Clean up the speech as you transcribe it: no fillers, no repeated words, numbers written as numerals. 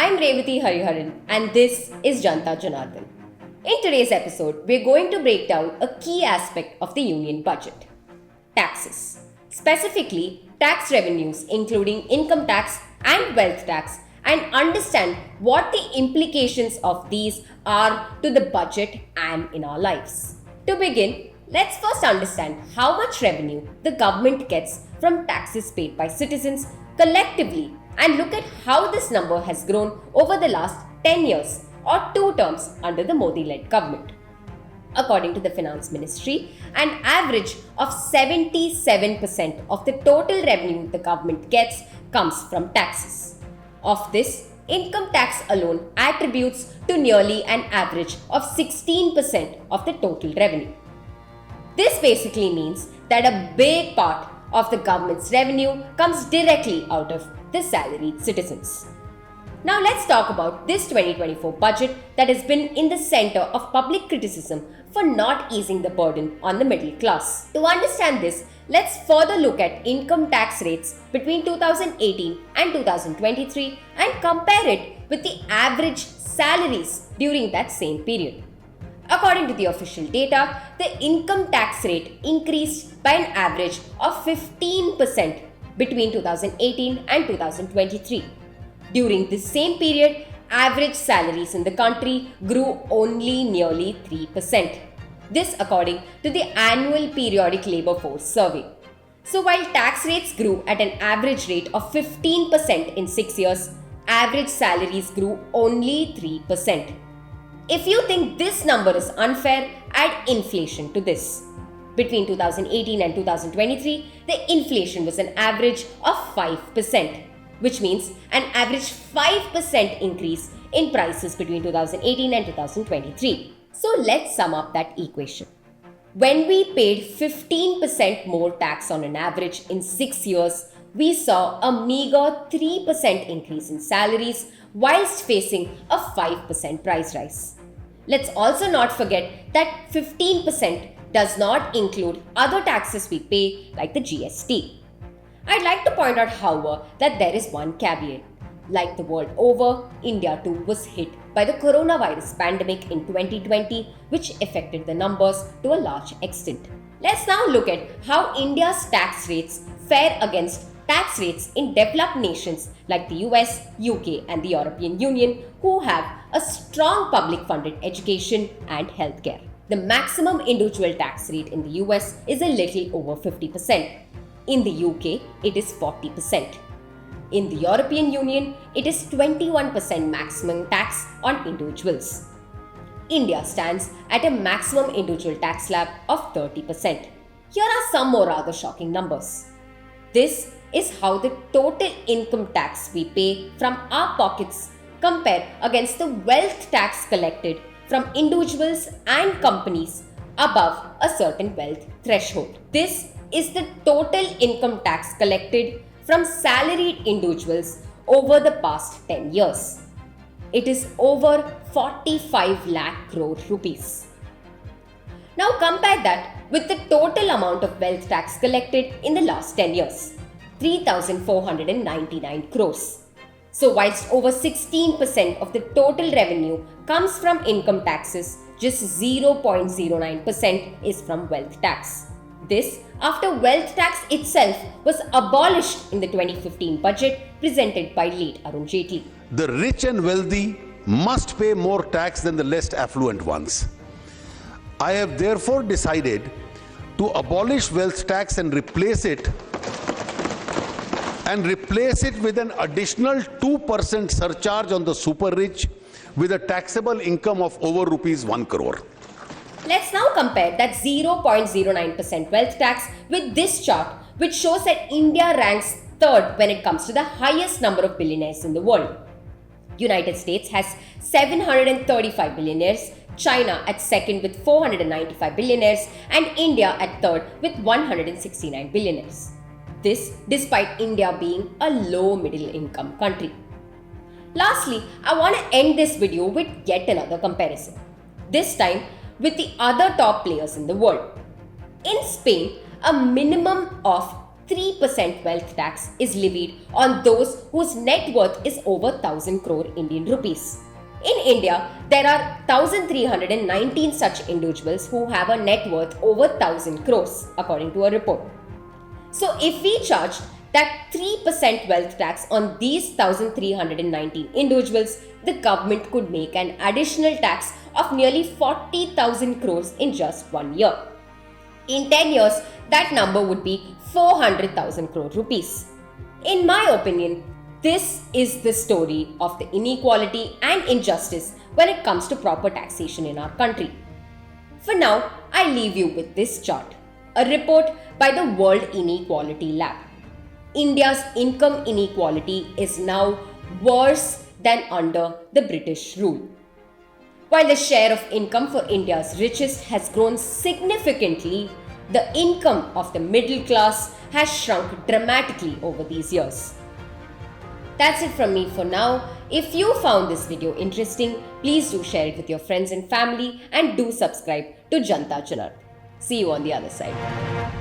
I'm Revati Hariharan and this is Janta Janardhan. In today's episode, we're going to break down a key aspect of the union budget: taxes. Specifically, tax revenues including income tax and wealth tax, and understand what the implications of these are to the budget and in our lives. To begin, let's first understand how much revenue the government gets from taxes paid by citizens collectively and look at how this number has grown over the last 10 years or 2 terms under the Modi-led government. According to the Finance Ministry, an average of 77% of the total revenue the government gets comes from taxes. Of this, income tax alone attributes to nearly an average of 16% of the total revenue. This basically means that a big part of the government's revenue comes directly out of the salaried citizens. Now let's talk about this 2024 budget that has been in the center of public criticism for not easing the burden on the middle class. To understand this, let's further look at income tax rates between 2018 and 2023 and compare it with the average salaries during that same period. According to the official data, the income tax rate increased by an average of 15% between 2018 and 2023. During this same period, average salaries in the country grew only nearly 3%. This according to the annual periodic labor force survey. So while tax rates grew at an average rate of 15% in 6 years, average salaries grew only 3%. If you think this number is unfair, add inflation to this. Between 2018 and 2023, the inflation was an average of 5%, which means an average 5% increase in prices between 2018 and 2023. So let's sum up that equation. When we paid 15% more tax on an average in 6 years, we saw a meager 3% increase in salaries whilst facing a 5% price rise. Let's also not forget that 15% does not include other taxes we pay like the GST. I'd like to point out, however, that there is one caveat. Like the world over, India too was hit by the coronavirus pandemic in 2020, which affected the numbers to a large extent. Let's now look at how India's tax rates fare against tax rates in developed nations like the US, UK, and the European Union, who have a strong public funded education and healthcare. The maximum individual tax rate in the US is a little over 50%. In the UK, it is 40%. In the European Union, it is 21% maximum tax on individuals. India stands at a maximum individual tax slab of 30%. Here are some more rather shocking numbers. This is how the total income tax we pay from our pockets compared against the wealth tax collected from individuals and companies above a certain wealth threshold. This is the total income tax collected from salaried individuals over the past 10 years. It is over 45 lakh crore rupees. Now compare that with the total amount of wealth tax collected in the last 10 years, 3,499 crores. So whilst over 16% of the total revenue comes from income taxes, just 0.09% is from wealth tax. This after wealth tax itself was abolished in the 2015 budget presented by late Arun Jaitley. The rich and wealthy must pay more tax than the less affluent ones. I have therefore decided to abolish wealth tax and replace it with an additional 2% surcharge on the super rich with a taxable income of over rupees 1 crore. Let's now compare that 0.09% wealth tax with this chart, which shows that India ranks third when it comes to the highest number of billionaires in the world. United States has 735 billionaires, China at second with 495 billionaires, and India at third with 169 billionaires. This despite India being a low middle income country. Lastly, I want to end this video with yet another comparison. This time with the other top players in the world. In Spain, a minimum of 3% wealth tax is levied on those whose net worth is over 1000 crore Indian rupees. In India, there are 1319 such individuals who have a net worth over 1000 crores, according to a report. So, if we charged that 3% wealth tax on these 1319 individuals, the government could make an additional tax of nearly 40,000 crores in just 1 year. In 10 years, that number would be 400,000 crore rupees. In my opinion, this is the story of the inequality and injustice when it comes to proper taxation in our country. For now, I leave you with this chart, a report by the World Inequality Lab. India's income inequality is now worse than under the British rule. While the share of income for India's richest has grown significantly, the income of the middle class has shrunk dramatically over these years. That's it from me for now. If you found this video interesting, please do share it with your friends and family and do subscribe to Janta Janardhan. See you on the other side.